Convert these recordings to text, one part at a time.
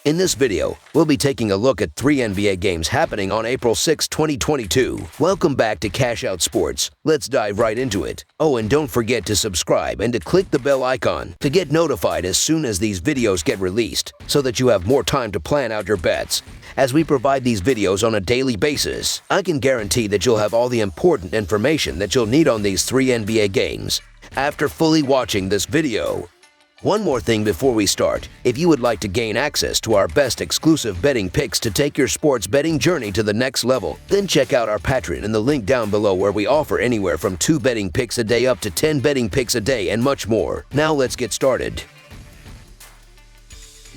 In this video, we'll be taking a look at 3 NBA games happening on April 6, 2022. Welcome back to Cash Out Sports. Let's dive right into it. Oh, and don't forget to subscribe and to click the bell icon to get notified as soon as these videos get released so that you have more time to plan out your bets. As we provide these videos on a daily basis, I can guarantee that you'll have all the important information that you'll need on these 3 NBA games after fully watching this video. One more thing before we start. If you would like to gain access to our best exclusive betting picks to take your sports betting journey to the next level, then check out our Patreon in the link down below, where we offer anywhere from 2 betting picks a day up to 10 betting picks a day and much more. Now let's get started.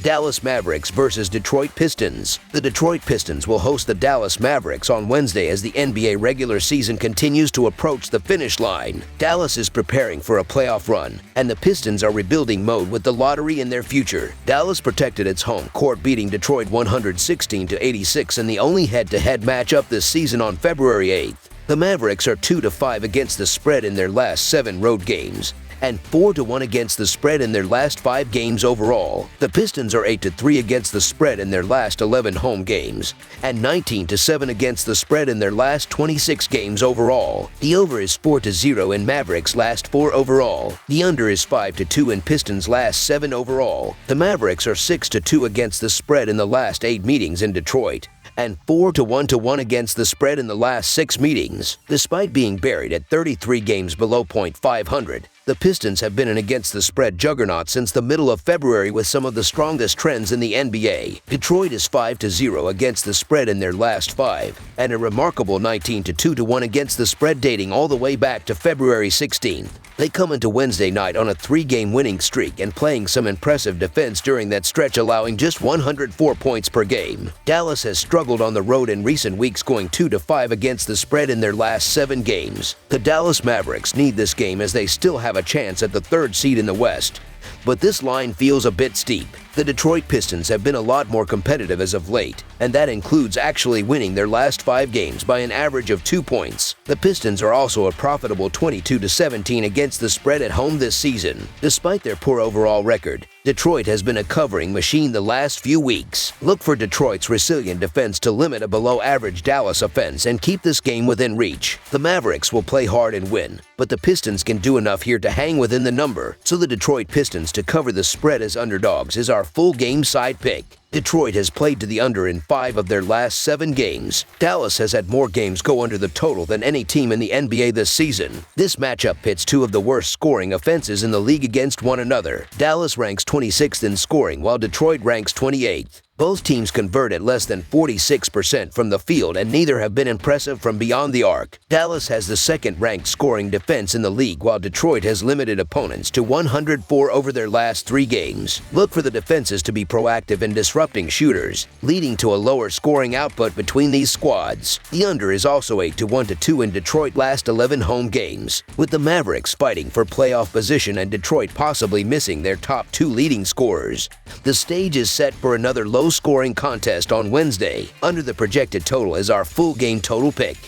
Dallas Mavericks versus Detroit Pistons. The Detroit Pistons will host the Dallas Mavericks on Wednesday as the NBA regular season continues to approach the finish line. Dallas is preparing for a playoff run, and the Pistons are rebuilding mode with the lottery in their future. Dallas protected its home court, beating Detroit 116-86 in the only head-to-head matchup this season on February 8th. The Mavericks are 2-5 against the spread in their last 7 road games, and 4-1 against the spread in their last 5 games overall. The Pistons are 8-3 against the spread in their last 11 home games, and 19-7 against the spread in their last 26 games overall. The over is 4-0 in Mavericks' last 4 overall. The under is 5-2 in Pistons' last 7 overall. The Mavericks are 6-2 against the spread in the last 8 meetings in Detroit, and 4-1 against the spread in the last 6 meetings. Despite being buried at 33 games below .500, the Pistons have been an against-the-spread juggernaut since the middle of February, with some of the strongest trends in the NBA. Detroit is 5-0 against the spread in their last 5, and a remarkable 19-2 against the spread dating all the way back to February 16th. They come into Wednesday night on a 3-game winning streak and playing some impressive defense during that stretch, allowing just 104 points per game. Dallas has struggled on the road in recent weeks, going 2-5 against the spread in their last 7 games. The Dallas Mavericks need this game as they still have a chance at the 3rd seed in the West, but this line feels a bit steep. The Detroit Pistons have been a lot more competitive as of late, and that includes actually winning their last 5 games by an average of 2 points. The Pistons are also a profitable 22-17 against the spread at home this season. Despite their poor overall record, Detroit has been a covering machine the last few weeks. Look for Detroit's resilient defense to limit a below-average Dallas offense and keep this game within reach. The Mavericks will play hard and win, but the Pistons can do enough here to hang within the number, so the Detroit Pistons to cover the spread as underdogs is our full game side pick. Detroit has played to the under in 5 of their last 7 games. Dallas has had more games go under the total than any team in the NBA this season. This matchup pits 2 of the worst scoring offenses in the league against one another. Dallas ranks 26th in scoring, while Detroit ranks 28th. Both teams convert at less than 46% from the field, and neither have been impressive from beyond the arc. Dallas has the 2nd-ranked scoring defense in the league, while Detroit has limited opponents to 104 over their last 3 games. Look for the defenses to be proactive in disrupting shooters, leading to a lower scoring output between these squads. The under is also 8-1-2 in Detroit's last 11 home games, with the Mavericks fighting for playoff position and Detroit possibly missing their top 2 leading scorers. The stage is set for another low-scoring contest on Wednesday. Under the projected total is our full game total pick.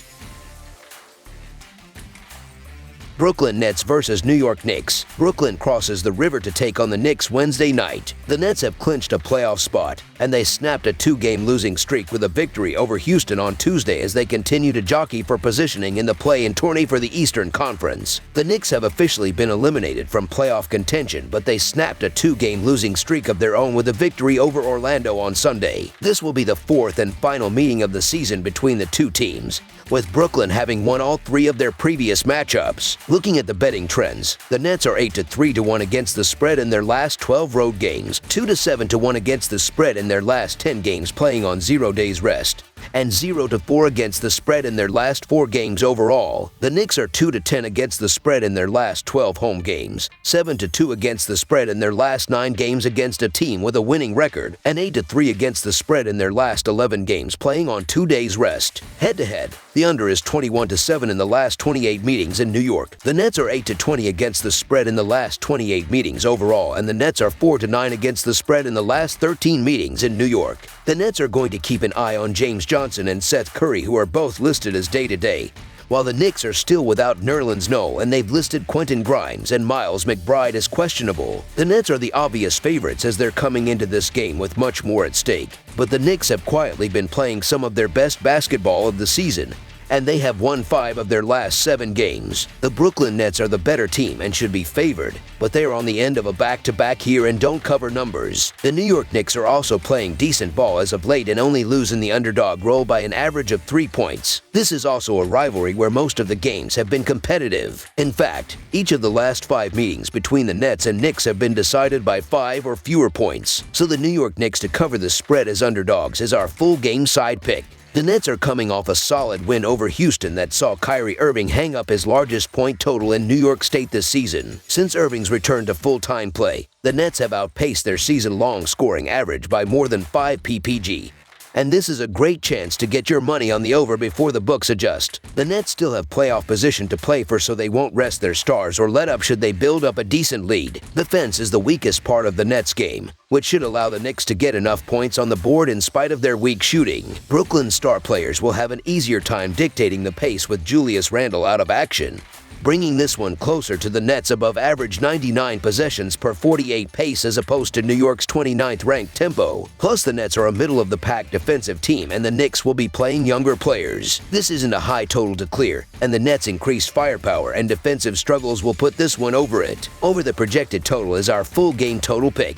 Brooklyn Nets versus New York Knicks. Brooklyn crosses the river to take on the Knicks Wednesday night. The Nets have clinched a playoff spot, and they snapped a 2-game losing streak with a victory over Houston on Tuesday as they continue to jockey for positioning in the play-in tourney for the Eastern Conference. The Knicks have officially been eliminated from playoff contention, but they snapped a 2-game losing streak of their own with a victory over Orlando on Sunday. This will be the 4th and final meeting of the season between the 2 teams, with Brooklyn having won all 3 of their previous matchups. Looking at the betting trends, the Nets are 8-3 against the spread in their last 12 road games, 2-7 against the spread in their last 10 games playing on 0 days rest, and 0-4 against the spread in their last 4 games overall. The Knicks are 2-10 against the spread in their last 12 home games, 7-2 against the spread in their last 9 games against a team with a winning record, and 8-3 against the spread in their last 11 games playing on 2 days rest. Head-to-head, the under is 21-7 in the last 28 meetings in New York. The Nets are 8-20 against the spread in the last 28 meetings overall, and the Nets are 4-9 against the spread in the last 13 meetings in New York. The Nets are going to keep an eye on James Johnson and Seth Curry, who are both listed as day-to-day, while the Knicks are still without Nerlens Noel and they've listed Quentin Grimes and Miles McBride as questionable. The Nets are the obvious favorites as they're coming into this game with much more at stake, but the Knicks have quietly been playing some of their best basketball of the season, and they have won 5 of their last 7 games. The Brooklyn Nets are the better team and should be favored, but they are on the end of a back-to-back here and don't cover numbers. The New York Knicks are also playing decent ball as of late and only lose in the underdog role by an average of 3 points. This is also a rivalry where most of the games have been competitive. In fact, each of the last 5 meetings between the Nets and Knicks have been decided by 5 or fewer points. So the New York Knicks to cover the spread as underdogs is our full game side pick. The Nets are coming off a solid win over Houston that saw Kyrie Irving hang up his largest point total in New York State this season. Since Irving's return to full-time play, the Nets have outpaced their season-long scoring average by more than 5 ppg. And this is a great chance to get your money on the over before the books adjust. The Nets still have playoff position to play for, so they won't rest their stars or let up should they build up a decent lead. The fence is the weakest part of the Nets game, which should allow the Knicks to get enough points on the board in spite of their weak shooting. Brooklyn's star players will have an easier time dictating the pace with Julius Randle out of action, bringing this one closer to the Nets' above average 99 possessions per 48 pace as opposed to New York's 29th ranked tempo. Plus, the Nets are a middle-of-the-pack defensive team and the Knicks will be playing younger players. This isn't a high total to clear, and the Nets' increased firepower and defensive struggles will put this one over it. Over the projected total is our full game total pick.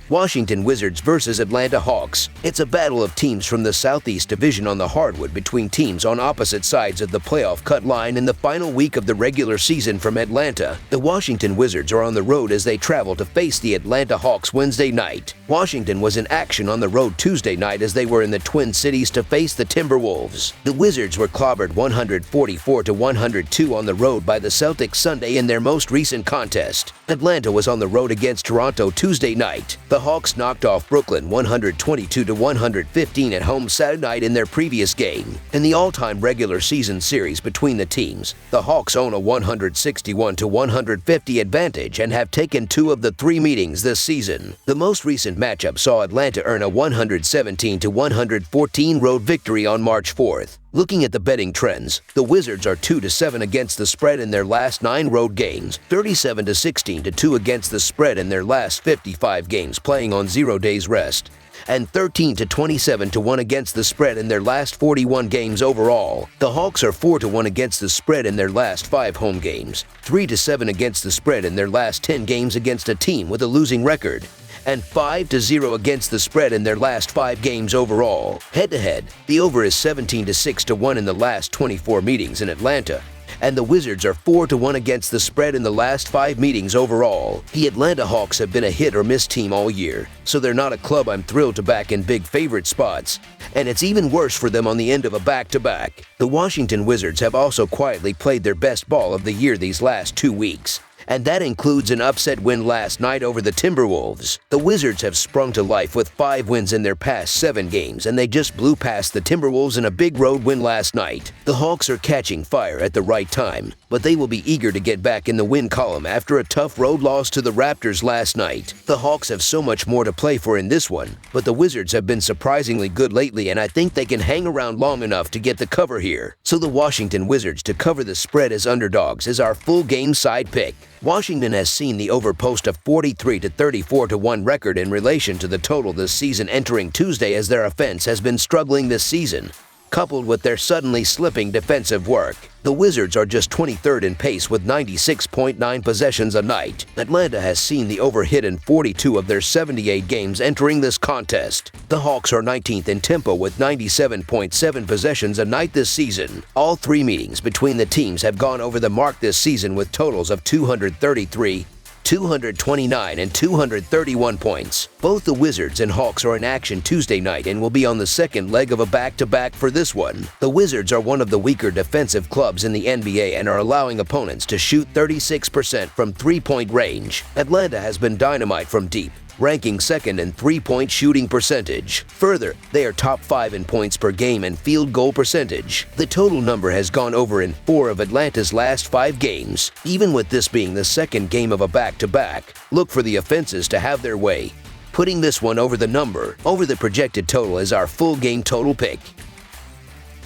Washington Wizards versus Atlanta Hawks. It's a battle of teams from the Southeast Division on the hardwood between teams on opposite sides of the playoff cut line in the final week of the regular season. From Atlanta, the Washington Wizards are on the road as they travel to face the Atlanta Hawks Wednesday night. Washington was in action on the road Tuesday night as they were in the Twin Cities to face the Timberwolves. The Wizards were clobbered 144-102 on the road by the Celtics Sunday in their most recent contest. Atlanta was on the road against Toronto Tuesday night. The Hawks knocked off Brooklyn 122-115 at home Saturday night in their previous game. In the all-time regular season series between the teams, the Hawks own a 161-150 advantage and have taken 2 of the 3 meetings this season. The most recent matchup saw Atlanta earn a 117-114 road victory on March 4th. Looking at the betting trends, the Wizards are 2-7 against the spread in their last 9 road games, 37-16-2 against the spread in their last 55 games playing on 0 days rest, and 13-27-1 against the spread in their last 41 games overall. The Hawks are 4-1 against the spread in their last 5 home games, 3-7 against the spread in their last 10 games against a team with a losing record, and 5-0 against the spread in their last 5 games overall. Head-to-head, the over is 17-6-1 in the last 24 meetings in Atlanta, and the Wizards are 4-1 against the spread in the last 5 meetings overall. The Atlanta Hawks have been a hit-or-miss team all year, so they're not a club I'm thrilled to back in big favorite spots, and it's even worse for them on the end of a back-to-back. The Washington Wizards have also quietly played their best ball of the year these last 2 weeks, and that includes an upset win last night over the Timberwolves. The Wizards have sprung to life with 5 wins in their past 7 games, and they just blew past the Timberwolves in a big road win last night. The Hawks are catching fire at the right time, but they will be eager to get back in the win column after a tough road loss to the Raptors last night. The Hawks have so much more to play for in this one, but the Wizards have been surprisingly good lately, and I think they can hang around long enough to get the cover here. So the Washington Wizards to cover the spread as underdogs is our full game side pick. Washington has seen the over post a 43-34-1 record in relation to the total this season entering Tuesday as their offense has been struggling this season, coupled with their suddenly slipping defensive work. The Wizards are just 23rd in pace with 96.9 possessions a night. Atlanta has seen the over hit in 42 of their 78 games entering this contest. The Hawks are 19th in tempo with 97.7 possessions a night this season. All 3 meetings between the teams have gone over the mark this season with totals of 233, 229, and 231 points. Both the Wizards and Hawks are in action Tuesday night and will be on the second leg of a back-to-back for this one. The Wizards are one of the weaker defensive clubs in the NBA and are allowing opponents to shoot 36% from 3-point range. Atlanta has been dynamite from deep, ranking second in 3-point shooting percentage. Further, they are top 5 in points per game and field goal percentage. The total number has gone over in 4 of Atlanta's last 5 games. Even with this being the second game of a back-to-back, look for the offenses to have their way, putting this one over the number. Over the projected total is our full game total pick.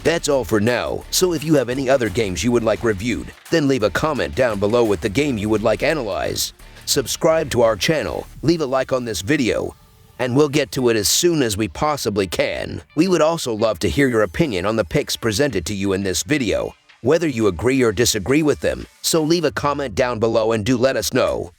That's all for now, so if you have any other games you would like reviewed, then leave a comment down below with the game you would like analyzed. Subscribe to our channel, leave a like on this video, and we'll get to it as soon as we possibly can. We would also love to hear your opinion on the picks presented to you in this video, whether you agree or disagree with them, so leave a comment down below and do let us know.